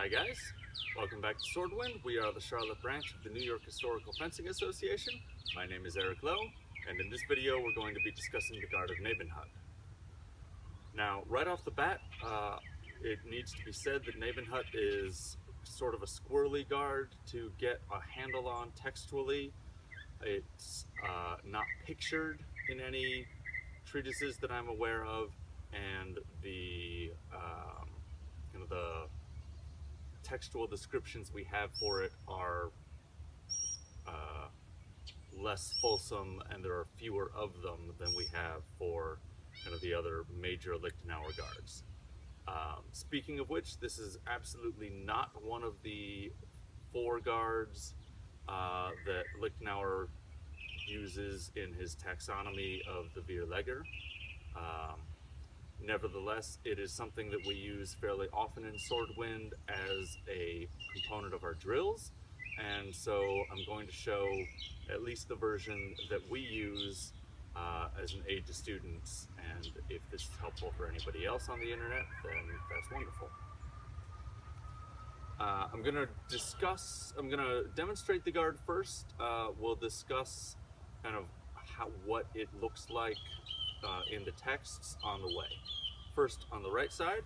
Hi guys, welcome back to Swordwind. We are the Charlotte branch of the New York Historical Fencing Association. My name is Eric Lowe, and in this video we're going to be discussing the Guard of Nebenhut. Now, right off the bat, it needs to be said that Nebenhut is sort of a squirrely guard to get a handle on textually. It's not pictured in any treatises that I'm aware of, and the textual descriptions we have for it are less fulsome, and there are fewer of them than we have for kind of the other major Lichtenauer guards. Speaking of which, this is absolutely not one of the four guards that Lichtenauer uses in his taxonomy of the Vierleger. Nevertheless, it is something that we use fairly often in Swordwind as a component of our drills, and so I'm going to show at least the version that we use as an aid to students, and if this is helpful for anybody else on the internet, then that's wonderful. I'm going to demonstrate the guard first. We'll discuss kind of what it looks like in the texts on the way. First, on the right side,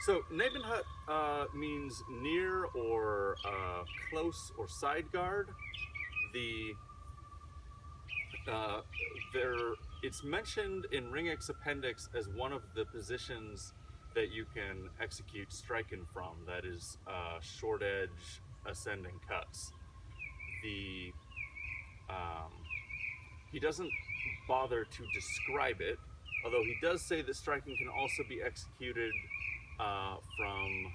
so Nebenhut means near or close or side guard. It's mentioned in Ringek's appendix as one of the positions that you can execute striken from, that is short edge ascending cuts. He doesn't bother to describe it, although he does say that striking can also be executed from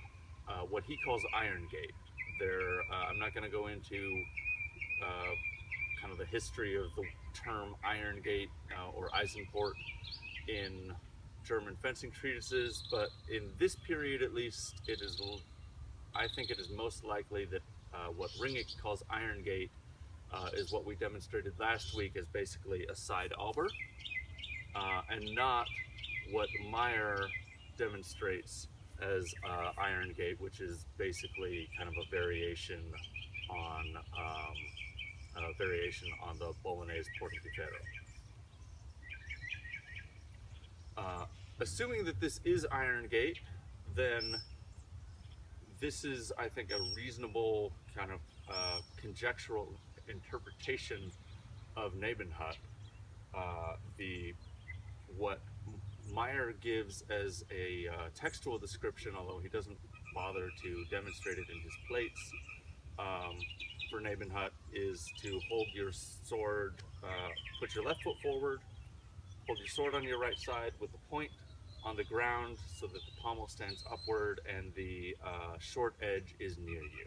what he calls Iron Gate. I'm not going to go into kind of the history of the term Iron Gate or Eisenport in German fencing treatises, but in this period at least, I think it is most likely that what Ringek calls Iron Gate is what we demonstrated last week as basically a side auber, and not what Meyer demonstrates as Iron Gate, which is basically kind of a variation on the Bolognese Portaferro. Assuming that this is Iron Gate, then this is, I think, a reasonable kind of conjectural interpretation of Nebenhut. What Meyer gives as a textual description, although he doesn't bother to demonstrate it in his plates, for Nebenhut is to hold your sword, put your left foot forward, hold your sword on your right side with the point on the ground so that the pommel stands upward and the short edge is near you.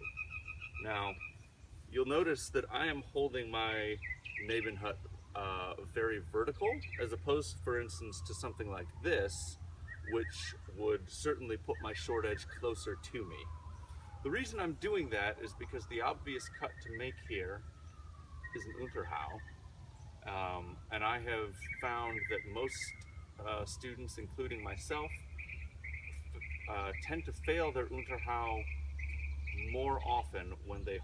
Now, you'll notice that I am holding my Nebenhut very vertical, as opposed, for instance, to something like this, which would certainly put my short edge closer to me. The reason I'm doing that is because the obvious cut to make here is an Unterhau, and I have found that most students, including myself, tend to fail their Unterhau more often when they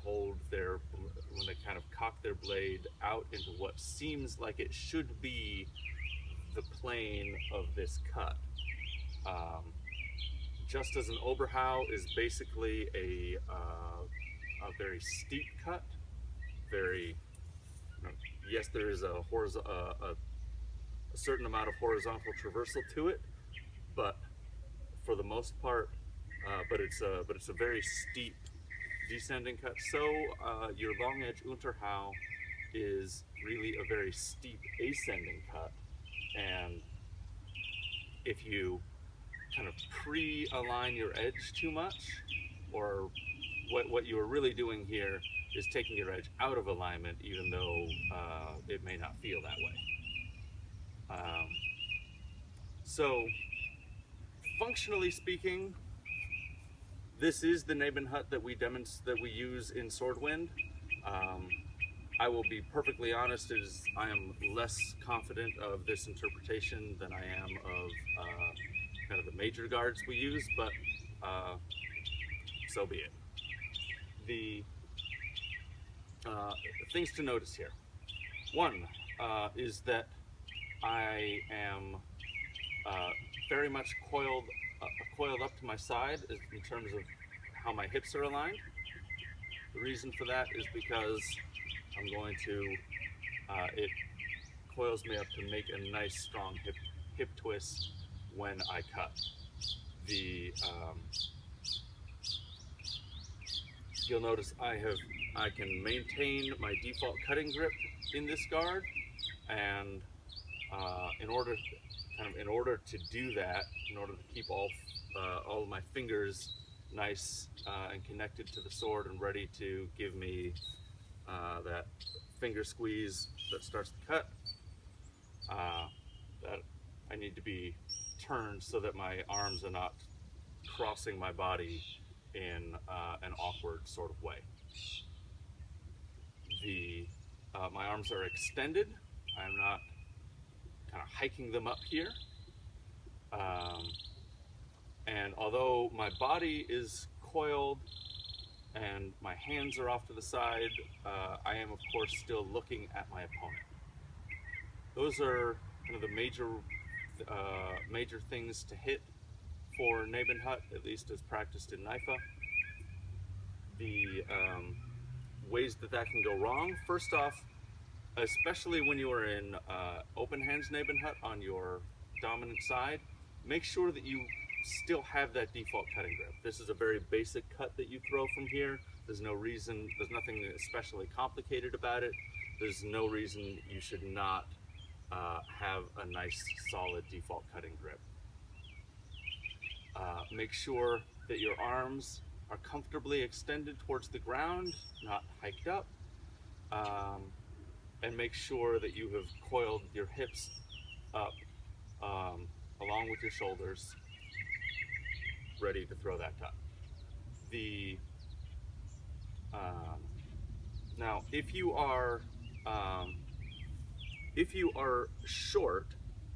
kind of cock their blade out into what seems like it should be the plane of this cut. Just as an Oberhau is basically a very steep cut, yes, there is a certain amount of horizontal traversal to it, but for the most part, but it's a very steep descending cut. So your long edge Unterhau is really a very steep ascending cut, and if you kind of pre-align your edge too much, or what you are really doing here is taking your edge out of alignment, even though it may not feel that way. Um, so, functionally speaking, this is the Nebenhut that we use in Swordwind. Um, I will be perfectly honest, is I am less confident of this interpretation than I am of kind of the major guards we use, but so be it. The things to notice here. One is that I am very much coiled up to my side in terms of how my hips are aligned. The reason for that is because I'm going to, it coils me up to make a nice strong hip twist when I cut. You'll notice I can maintain my default cutting grip in this guard, and in order to do that, in order to keep all of my fingers nice and connected to the sword and ready to give me that finger squeeze that starts the cut, that I need to be turned so that my arms are not crossing my body in an awkward sort of way. My arms are extended. I'm not kind of hiking them up here. And although my body is coiled and my hands are off to the side, I am of course still looking at my opponent. Those are kind of the major things to hit for Nebenhut, at least as practiced in Naifa. The ways that can go wrong. First off, especially when you are in open hands Nebenhut on your dominant side, make sure that you still have that default cutting grip. This is a very basic cut that you throw from here. There's nothing especially complicated about it. There's no reason you should not have a nice solid default cutting grip. Make sure that your arms are comfortably extended towards the ground, not hiked up. And make sure that you have coiled your hips up along with your shoulders, ready to throw that cut. Now, if you are short,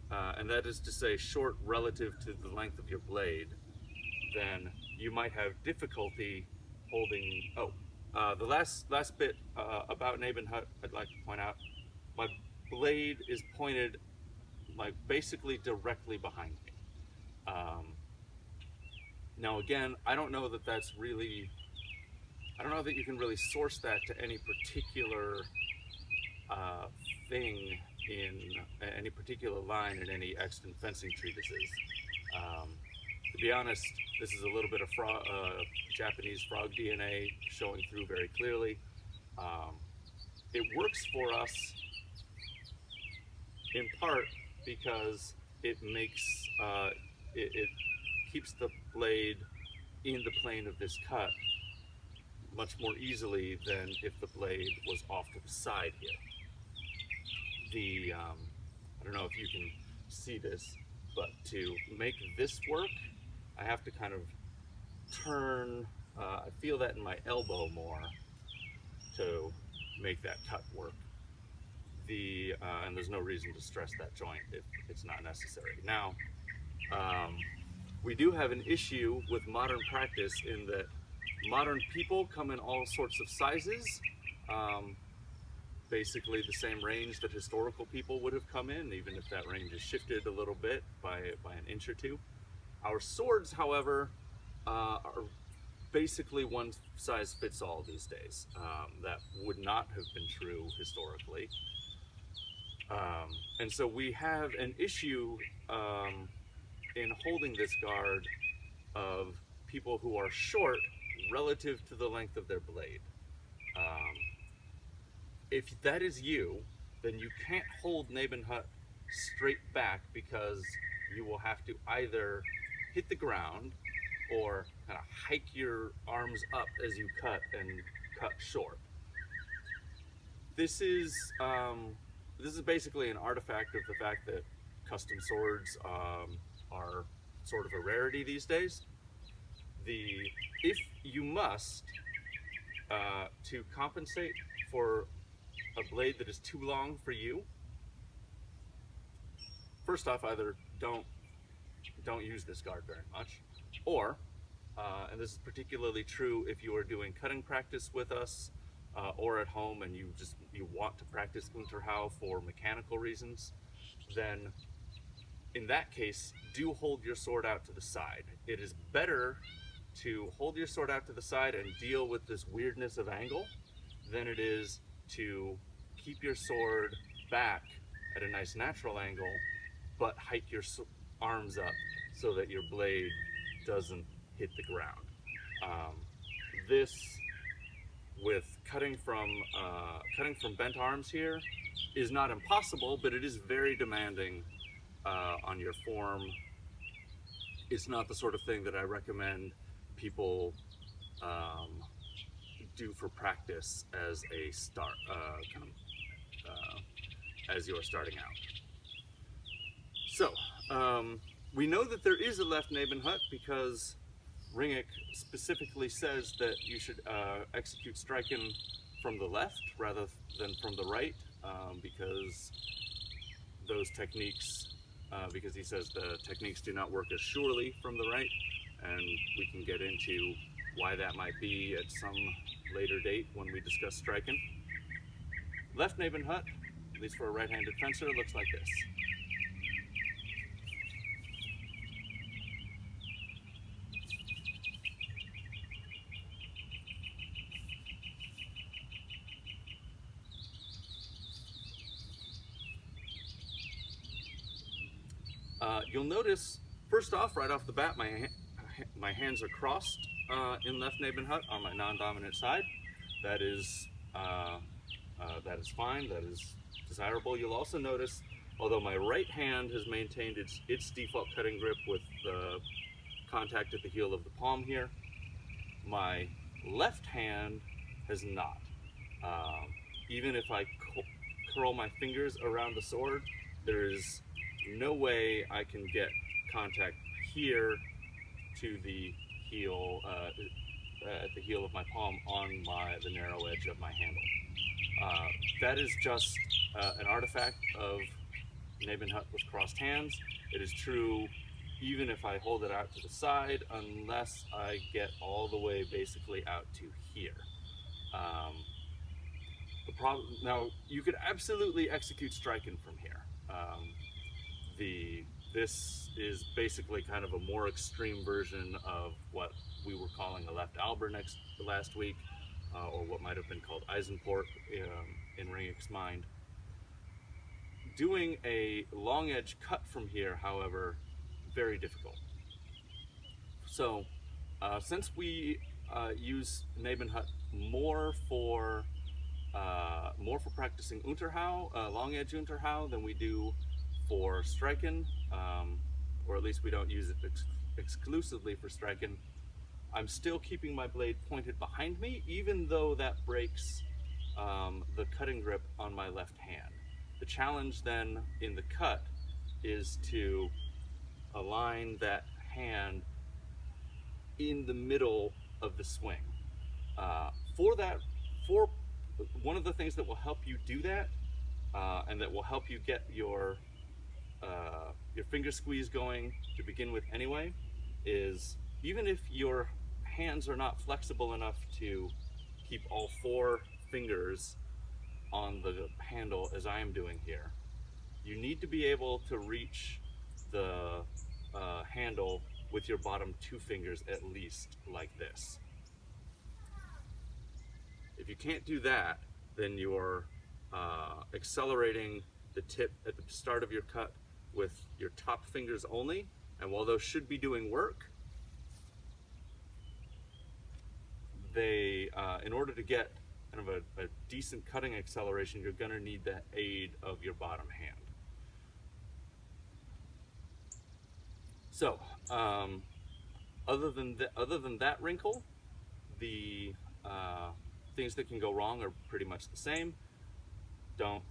and that is to say short relative to the length of your blade, then you might have difficulty holding. The last bit about Nebenhut, I'd like to point out, my blade is pointed like basically directly behind me. Now again, I don't know that you can really source that to any particular thing in any particular line in any extant fencing treatises. To be honest, this is a little bit of Japanese frog DNA showing through very clearly. It works for us in part because it makes it keeps the blade in the plane of this cut much more easily than if the blade was off to the side here. I don't know if you can see this, but to make this work, I have to kind of turn, I feel that in my elbow more to make that cut work. And there's no reason to stress that joint if it's not necessary. Now, we do have an issue with modern practice in that modern people come in all sorts of sizes, basically the same range that historical people would have come in, even if that range is shifted a little bit by an inch or two. Our swords, however, are basically one size fits all these days. That would not have been true historically. And so we have an issue in holding this guard of people who are short relative to the length of their blade. If that is you, then you can't hold Nebenhut straight back because you will have to either hit the ground or kind of hike your arms up as you cut and cut short. This is basically an artifact of the fact that custom swords are sort of a rarity these days. If you must, to compensate for a blade that is too long for you, first off, either don't use this guard very much, or and this is particularly true if you are doing cutting practice with us or at home and you want to practice Unterhau for mechanical reasons, then in that case, do hold your sword out to the side. It is better to hold your sword out to the side and deal with this weirdness of angle than it is to keep your sword back at a nice natural angle, but hike your arms up so that your blade doesn't hit the ground. This, with cutting from bent arms here, is not impossible, but it is very demanding on your form. It's not the sort of thing that I recommend people do for practice as a start, as you're starting out. So, we know that there is a left Nebenhut because Ringek specifically says that you should execute striken from the left rather than from the right, because those techniques, because he says the techniques do not work as surely from the right, and we can get into why that might be at some later date when we discuss striken. Left Nebenhut, at least for a right-handed fencer, looks like this. You'll notice, first off, right off the bat, my hands are crossed in left Nebenhut on my non-dominant side. That is fine. That is desirable. You'll also notice, although my right hand has maintained its default cutting grip with the contact at the heel of the palm here, my left hand has not. Even if I curl my fingers around the sword, there is no way I can get contact here to the heel, at the heel of my palm on the narrow edge of my handle. That is just an artifact of Nebenhut with crossed hands. It is true even if I hold it out to the side, unless I get all the way basically out to here. Now, you could absolutely execute striken from here. This is basically kind of a more extreme version of what we were calling a left Alber last week, or what might have been called Eisenport in Ringek's mind. Doing a long edge cut from here, however, very difficult. So, since we use Nebenhut more for practicing Unterhau, long edge Unterhau, than we do for striken, or at least we don't use it exclusively for striken, I'm still keeping my blade pointed behind me, even though that breaks the cutting grip on my left hand. The challenge then in the cut is to align that hand in the middle of the swing. For one of the things that will help you do that, and that will help you get your finger squeeze going to begin with anyway, is even if your hands are not flexible enough to keep all four fingers on the handle as I am doing here, you need to be able to reach the handle with your bottom two fingers at least, like this. If you can't do that, then you're accelerating the tip at the start of your cut with your top fingers only, and while those should be doing work, they, in order to get kind of a decent cutting acceleration, you're going to need the aid of your bottom hand. So, other than that wrinkle, the things that can go wrong are pretty much the same. Don't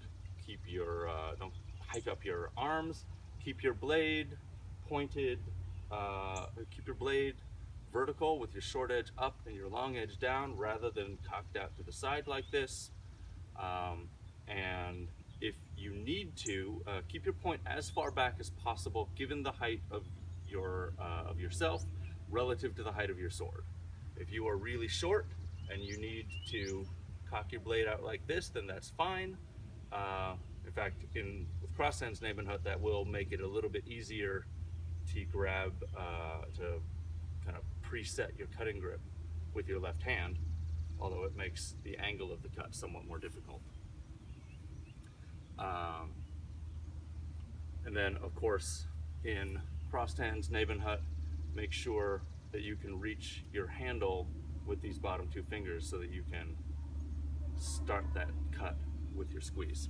hike up your arms. keep your blade pointed, keep your blade vertical with your short edge up and your long edge down rather than cocked out to the side like this. And if you need to, keep your point as far back as possible given the height of yourself relative to the height of your sword. If you are really short and you need to cock your blade out like this, then that's fine. In fact, with cross-hands Nebenhut, that will make it a little bit easier to grab, to kind of preset your cutting grip with your left hand, although it makes the angle of the cut somewhat more difficult. And then, of course, in cross-hands Nebenhut, make sure that you can reach your handle with these bottom two fingers so that you can start that cut with your squeeze.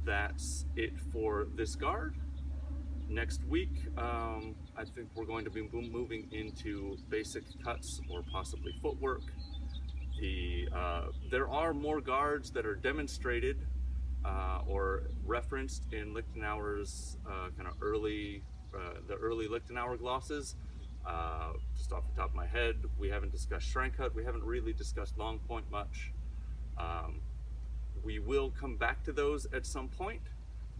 That's it for this guard. Next week, I think we're going to be moving into basic cuts or possibly footwork. There are more guards that are demonstrated or referenced in Lichtenauer's kind of early Lichtenauer glosses. Just off the top of my head, we haven't discussed Schrankut. We haven't really discussed long point much. We will come back to those at some point,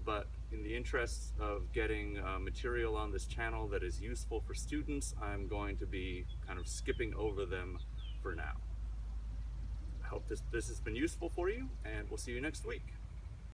but in the interests of getting material on this channel that is useful for students, I'm going to be kind of skipping over them for now. I hope this has been useful for you, and we'll see you next week.